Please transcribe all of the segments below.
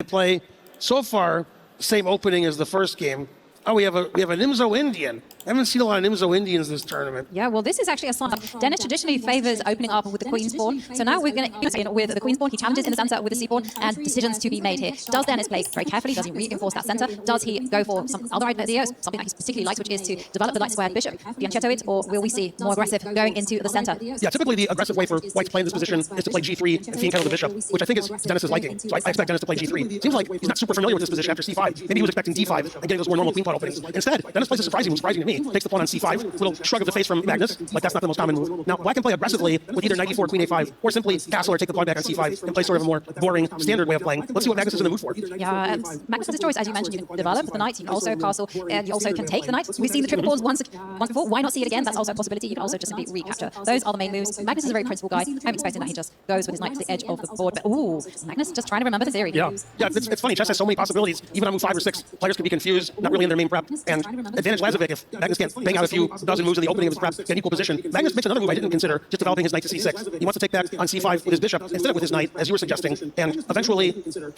play. So far, same opening as the first game. Oh, we have an Nimzo Indian. I haven't seen a lot of Nimzo Indians this tournament. Yeah, well, this is actually a sign. Dennis traditionally favors opening up with the Queen's Pawn. So now we're going to in with the Queen's Pawn. He challenges in the center with the C-Pawn and decisions to be made here. Does Dennis play very carefully? Does he reinforce that center? Does he go for some other ideas, something that he particularly likes, which is to develop the light squared bishop, fianchetto it, or will we see more aggressive going into the center? Yeah, typically the aggressive way for White to play in this position is to play G3 and fianchetto the bishop, which I think is Dennis's liking. So I expect Dennis to play G3. Seems like he's not super familiar with this position after C5. Maybe he was expecting D5 and getting those more normal queen pawn openings. Instead, Dennis plays a surprising to me. Takes the pawn on C5. Little shrug of the face from Magnus, like that's not the most common move. Now, Black can play aggressively with either knight e4, queen a5, or simply castle or take the pawn back on c5 and play sort of a more boring, standard way of playing. Let's see what Magnus is in the mood for. Yeah, Magnus has a choice, as you mentioned. You can develop the knight, you can also castle, and you also can take the knight. We've seen the triple pawns once before. Why not see it again? That's also a possibility. You can also just simply recapture. Those are the main moves. Magnus is a very principled guy. I'm expecting that he just goes with his knight to the edge of the board. But ooh, Magnus just trying to remember the theory. Yeah, it's funny. Chess has so many possibilities. Even on move 5 or 6, players can be confused, not really in their main prep. And advantage Lazovic if Magnus can't bang out a few dozen moves in the opening of his prep, get an equal position. Magnus makes another move I didn't consider, just developing his knight to c6. He wants to take back on c5 with his bishop instead of with his knight, as you were suggesting. And eventually,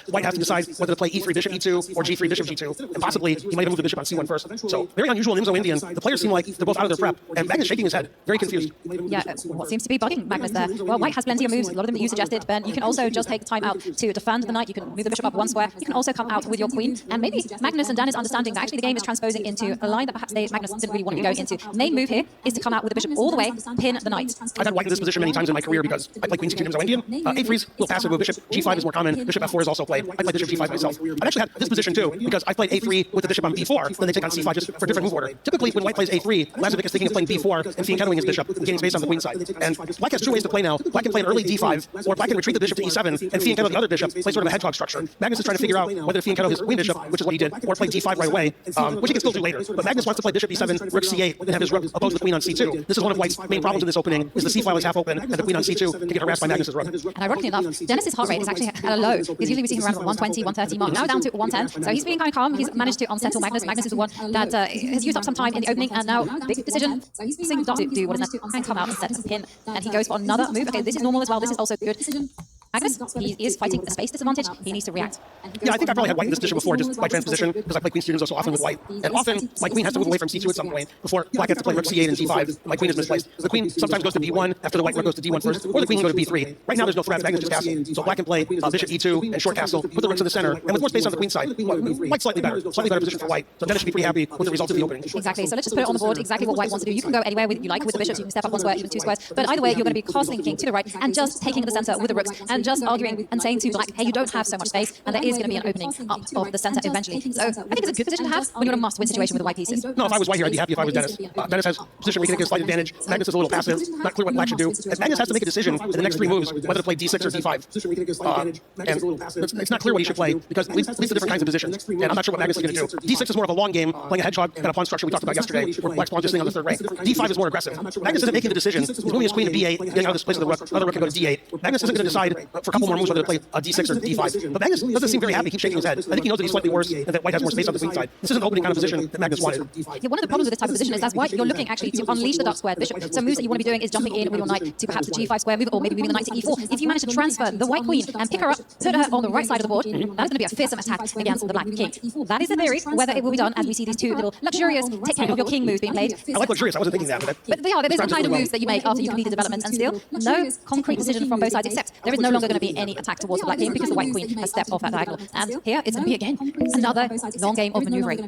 White has to decide whether to play e3 bishop e2 or g3 bishop g2. And possibly, he might even move the bishop on c1 first. So, very unusual Nimzo Indian. The players seem like they're both out of their prep. And Magnus shaking his head, very confused. Yeah, what seems to be bugging Magnus there? Well, White has plenty of moves, a lot of them that you suggested, Ben. You can also just take time out to defend the knight. You can move the bishop up one square. You can also come out with your queen. And maybe Magnus and Dennis understanding that actually the game is transposing into a line that perhaps Magnus didn't really want to be going into. Main move here is to come out with the bishop all the way, pin the knight. I've had White in this position many times in my career because I play queen c2 Nimzo Indian. A3 is a little passive move. Bishop g5 is more common. Bishop f4 is also played. I play bishop g5 myself. I've actually had this position too because I played a3 with the bishop on b4, then they take on c5 just for different move order. Typically, when White plays a3, Lazovic is thinking of playing b4 and fianchettoing his bishop and gaining space on the queen side. And Black has two ways to play now. Black can play an early d5, or Black can retreat the bishop to e7 and fianchetto the other bishop, play sort of a hedgehog structure. Magnus is trying to figure out whether to fianchetto his queen bishop, which is what he did, or play d5 right away, which he can still do later. But Magnus wants to play bishop e7, rook c8, and have his rook oppose the queen on c2. This is one of White's main problems in this opening, is the c file is half open, and the queen on c2 can get harassed by Magnus's rook. And ironically enough, Dennis's heart rate is actually at a low. He's usually receiving around 120, 130 mark, now down to 110. So he's being kind of calm. He's managed to unsettle Magnus. Magnus is the one that has used up some time in the opening, and now big decision. He's to do what is necessary and come out and set his pin. And he goes for another move. Okay, this is normal as well. This is also good. Magnus, he is fighting the space disadvantage. He needs to react. Yeah, I think I've probably had White in this position before, just by transposition, because I play queen students so often with White. And often, my queen has to move away from c2 at some point before Black has to play rook c8 and g5. My queen is misplaced. The queen sometimes goes to d1 after the White rook goes to d1 first, or the queen can go to b3. Right now, there's no threat. Magnus just castle. So Black can play bishop e2 and short castle, put the rooks in the center, and with more space on the queen side. White's slightly better position for White. So Dennis should be pretty happy with the result of the opening. Exactly. So let's just put it on the board exactly what White wants to do. You can go anywhere you like with the bishops. You can step up one square, even two squares. But either way, you're going to be castling king to the right and just taking the center with the rooks and just arguing and saying to Black, hey, you don't have so much space, and there is going to be an opening up of the center eventually. So I think it's a good position to have when you're in a must-win situation with the white pieces. No, if I was White here, I'd be happy if I was Dennis. Dennis has position where he can get a slight advantage. Magnus is a little passive, not clear what Black should do. And Magnus has to make a decision in the next three moves whether to play d6 or d5. And it's not clear what he should play because at least the different kinds of positions. And I'm not sure what Magnus is going to do. d6 is more of a long game, playing a hedgehog kind of pawn structure we talked about yesterday, where Black's pawn just sitting on the third rank. d5 is more aggressive. Magnus isn't making the decision. He's moving his queen to b8, getting out of this place of the rook. Another rook can go to d8. Magnus isn't going to decide for a couple more moves whether to play a d6 or d5. But Magnus doesn't seem very happy. He keeps shaking his head. I think he knows that he's slightly worse and that White has more space on the queen side. This is an opening kind of position that Magnus wanted. Yeah, one of the problems with this type of position is that's why you're looking actually to unleash the dark squared bishop. So moves that you want to be doing is jumping in with your knight to perhaps the g5 square move, or maybe moving the knight to e4. If you manage to transfer the white queen and pick her up, put her on the right side of the board, that is going to be a fearsome attack against the black king. That is the theory. Whether it will be done as we see these two little luxurious take care of your king moves being played. I like luxurious. I wasn't thinking that. But they are. There's the kind of moves that you make after you complete the development, and still no concrete decision from both sides, except there is no longer going to be any attack towards the black king because the white queen has stepped off that diagonal. And here it's going to be again another long game of maneuvering.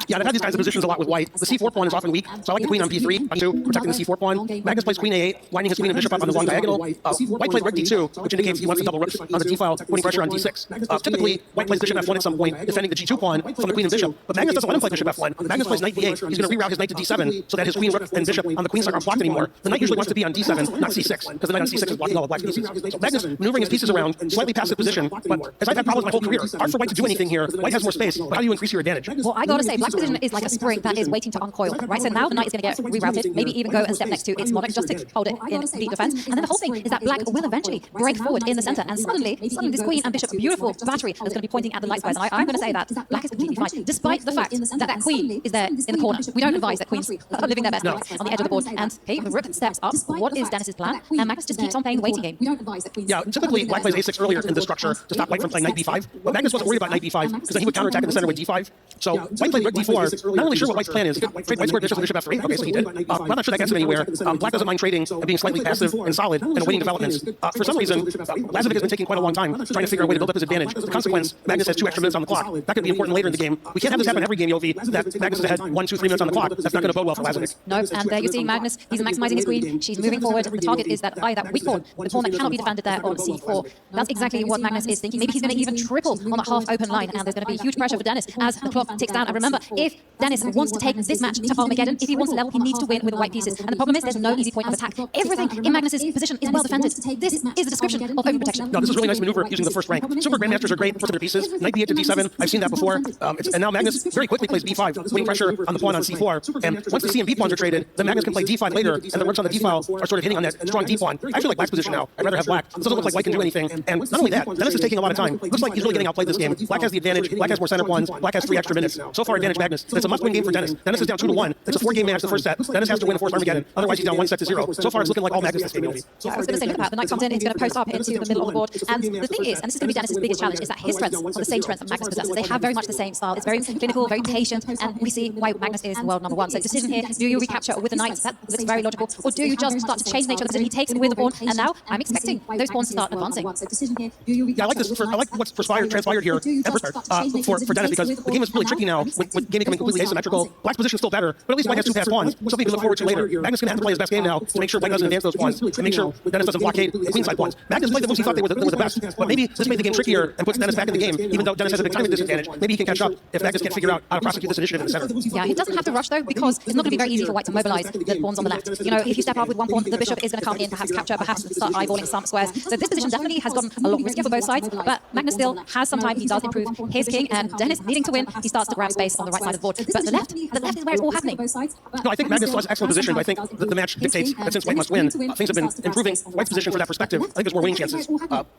Yeah, I've had these kinds of positions a lot with White. The c4 pawn is often weak, so I like the queen on b3, b2, protecting the c4 pawn. Magnus plays queen a8, winding his queen and bishop up on the long diagonal. White played rook d2, which indicates he wants to double rooks on the d file, putting pressure on d6. Typically, White plays bishop f1 at some point, defending the g2 pawn from the queen and bishop. But Magnus doesn't let him play bishop f1. Magnus plays knight d8. He's going to reroute his knight to d7 so that his queen, rook, and bishop on the queen side aren't blocked anymore. The knight usually wants to be on d7, not c6, because the knight on c6 is blocking all of black's pieces. So Magnus maneuvering his pieces around, slightly passive position. But as I've had problems my whole career, hard for White to do anything here. White has more space, but how do you increase your advantage? Well, I gotta say, black's position is like a spring that is waiting to uncoil, right? So now the knight is going to get rerouted, maybe even go and step next to its monarch just to hold it in deep defense. And then the whole thing is that black will eventually break forward in the center, and suddenly this queen and bishop, beautiful battery, is going to be pointing at the light squares. And I'm going to say that black is completely fine, despite the fact that that queen is there in the corner. We don't advise that queens are living their best life on the edge of the board. And hey, the rook steps up. What is Dennis's plan? And Magnus just keeps on playing the waiting game. Yeah, typically typically, black plays a6 earlier in the structure to stop white from playing knight b5, but Magnus wasn't worried about knight b5 because then he would counterattack in the center with d5. So white played rook d4. Not really sure what white's plan is. He could trade white square bishop with bishop f3. Okay, so he did. I'm not sure that gets him anywhere. Black doesn't mind trading and being slightly passive and solid and awaiting developments. For some reason, Lazovic has been taking quite a long time trying to figure out a way to build up his advantage. The consequence, Magnus has 2 extra minutes on the clock. That could be important later in the game. We can't have this happen every game, Yovi, that Magnus is ahead 1, 2, 3 minutes on the clock. That's not going to bode well for Lazovic. No, and there you're seeing Magnus. He's maximizing his queen. She's moving forward. The target is that that weak pawn, the pawn that cannot be defended there on c4. That's exactly what Magnus is thinking. Maybe he's going to even triple on the half-open line, and there's going to be huge pressure for Dennis as the clock ticks down. And remember, if Dennis wants to take this match to Armageddon, if he wants to level, he needs to win with the white pieces. And the problem is there's no easy point of attack. Everything in Magnus's position is well defended. This is a description of overprotection. No, this is really nice maneuver using the first rank. Super grandmasters are great for their pieces. Knight b8 to d7. I've seen that before. And now Magnus very quickly plays b5, putting pressure on the pawn on c4. And once the c and b pawns are traded, then Magnus can play d5 later, and the rooks on the d file are sort of hitting on that strong d pawn. I actually like black's position now. I'd rather have black. This doesn't look like white can do anything. And not only that, Dennis is taking a lot of time. Looks like he's really getting outplayed this game. Black has the advantage. Black has more center pawns. Black has 3 extra minutes. So far, advantage Magnus. It's a must-win game for Dennis. Dennis is down 2-1. It's a 4-game match the first set. Dennis has to win a fourth Armageddon. Otherwise, he's down 1-0. So far, it's looking like all Magnus this game. Yeah, I was going to say, look at that. The knight comes in, it's going to post up into the middle of the board. And the thing is, and this is going to be Dennis's biggest challenge, is that his strengths are the same strengths that Magnus possesses. They have very much the same style. It's very clinical, very patient, and we see why Magnus is world number 1. So decision here, do you recapture with the knight? That looks very logical. Or do you just start to change the nature of the position? He takes it with the pawn, and now I'm expecting those pawns to start advancing. Yeah, I like this. I like what's transpired here for Dennis, because the game is really tricky now with game becoming completely asymmetrical. Black's position is still better, but at least white has 2 passed pawns, something we can look forward to later. Magnus is going to have to play his best game now to make sure white doesn't advance those pawns, and make sure Dennis doesn't blockade the queenside pawns. Magnus played the moves he thought they were the best, but maybe this made the game trickier and puts Dennis back in the game, even though Dennis has a big timing disadvantage. Maybe he can catch up if Magnus can't figure out how to prosecute this initiative in the center. Yeah, he doesn't have to rush though, because it's not going to be very easy for white to mobilize the pawns on the left. You know, if you step up with one pawn, the bishop is going to come in, perhaps capture, perhaps start eyeballing some squares. So this position definitely has gotten a lot riskier for both sides, but Magnus still has some time. He does improve his king, and Dennis needing to win, he starts to grab space on the right side of the board. But the left is where it's all happening. No, I think Magnus still has excellent position, but I think the match dictates that since white must win, things have been improving white's position from that perspective. I think there's more winning chances.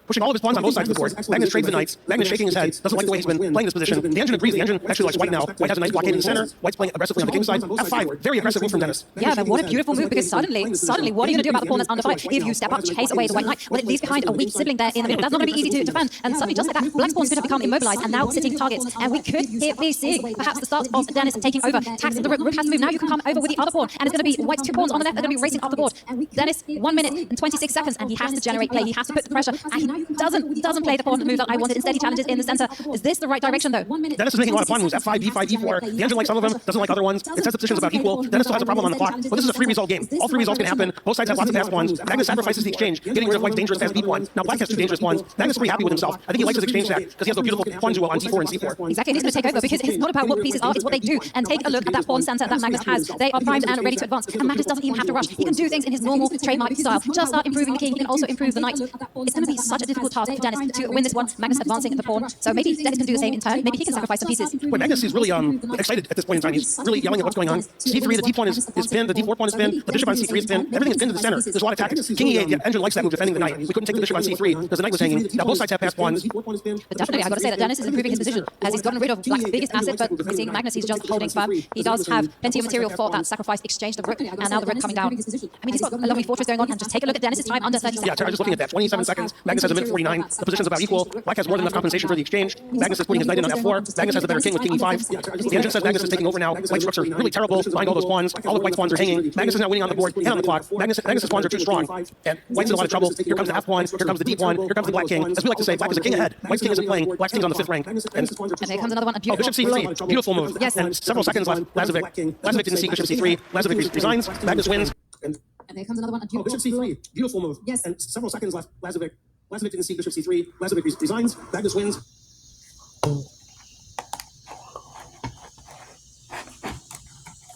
Pushing all of his pawns on both sides of the board. Magnus trades the knights. Magnus shaking his head, doesn't like the way he's been playing this position. The engine agrees. The engine actually likes white now. White has a nice blockade in the center. White's playing aggressively on the king side. F5, very aggressive move from Dennis. Yeah, but what a beautiful move, because suddenly, what are you going to do about the pawn that's under 5? If you step up, chase away the white knight, well, it leaves behind a weak sibling there in the middle. That's not going to be easy to defend. And suddenly, just like that, black's pawn's going to become immobilized and now sitting targets. And we could here be seeing perhaps the start of Dennis taking over. Tax the rook. Rook has to move. Now you can come over with the other pawn. And it's going to be white's 2 pawns on the left. They're going to be racing up the board. Dennis, 1 minute and 26 seconds, and he has to generate play. He has to put the pressure. And he doesn't play the pawn move that I wanted. Instead, he challenges in the center. Is this the right direction, though? Dennis is making a lot of pawn moves. F5, B5, E4. The engine likes some of them, doesn't like other ones. It says the position's about equal. Dennis still has a problem on the clock. But this is a 3-result game. All 3 results can happen. Both sides have lots of passed pawns. Magnus sacrifices the exchange, getting rid of white's dangerous passed B pawn. Now black has 2 dangerous pawns. Magnus is pretty happy with himself. I think he likes his exchange stack because he has a beautiful pawn duo on D4 and C4. Exactly, and he's going to take over because it's not about what pieces are, it's what they do. And take a look at that pawn center that Magnus has. They are primed and ready to advance. And Magnus doesn't even have to rush. He can do things in his normal trademark style. Just start improving the king. He can also improve the knight. It's going to be such a difficult task for Dennis to win this one. Magnus advancing the pawn. So maybe Dennis can do the same in turn. Maybe he can sacrifice some pieces. Wait, Magnus is really excited at this point in time. He's really yelling at what's going on. C3, the D pawn is pinned. The D4 pawn is pinned. The bishop on C3 is pinned. Everything is pinned to the center. There's a lot of tactics. King E8, the engine likes that move, defending the knight. We couldn't take the bishop on C3 because the knight was hanging. Now both sides have passed pawns. But definitely, I've got to say that Dennis is improving his position as he's gotten rid of black's biggest asset. But we're seeing Magnus, he's just holding firm. He does have plenty of material for that sacrifice exchange, the rook, and now the rook coming down. I mean, he's got a lovely fortress going on, and just take a look at Dennis's time under 30 seconds. Yeah, I was just looking at that. 27 seconds. Magnus has a minute 49. The position's about equal. Black has more than enough compensation for the exchange. Magnus is putting his knight in on F4. Magnus has the better king with king E5. The engine says Magnus is taking over now. White's rooks are really terrible behind all those pawns. All of white's pawns are hanging. Magnus is now winning on the board and on the clock. Magnus's pawns are too strong. And white's in a lot of trouble. Here comes the F pawn. Here comes the D pawn. Here comes the black king. As we like to say, black is a king ahead. White's king isn't playing. Black's king's on the 5th rank. And there comes another one. A beautiful. Bishop C3. Beautiful move. Yes. And several seconds left. Lazovic didn't see bishop C3. Lazovic resigns. Magnus wins. And there comes another one. A Bishop C3. Beautiful move. Yes. And several seconds left. Lazovic didn't see bishop C3. Lazovic resigns. Magnus wins.